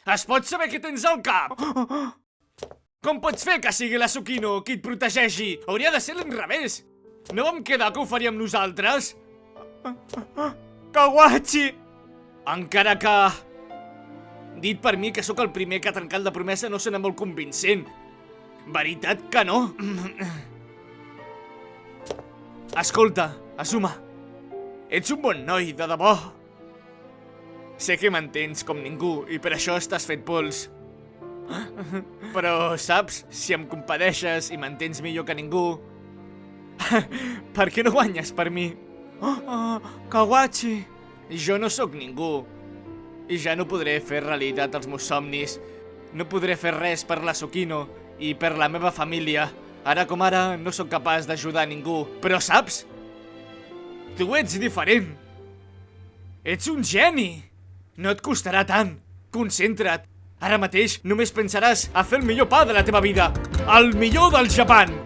Es pot saber què tens al cap? Com pots fer que sigui la Sukino qui et protegeixi? Hauria de ser l'inrevés. No vam quedar que ho faríem nosaltres? Kawachi! Encara que... dit per mi que sóc el primer que ha trencat la promesa no sona molt convincent. Veritat que no? Escolta, Asuma. Ets un bon noi, de debò. Sé que m'entens com ningú i per això estàs fet pols. Però, saps, si em compadeixes i m'entens millor que ningú, per què no guanyes per mi? Kawachi! Jo no sóc ningú. I ja no podré fer realitat els meus somnis. No podré fer res per la Sukino i per la meva família. Ara com ara no sóc capaç d'ajudar ningú. Però saps? Tu ets diferent. Ets un geni. No et costarà tant. Concentra't. Ara mateix només pensaràs a fer el millor pa de la teva vida. El millor del Japan.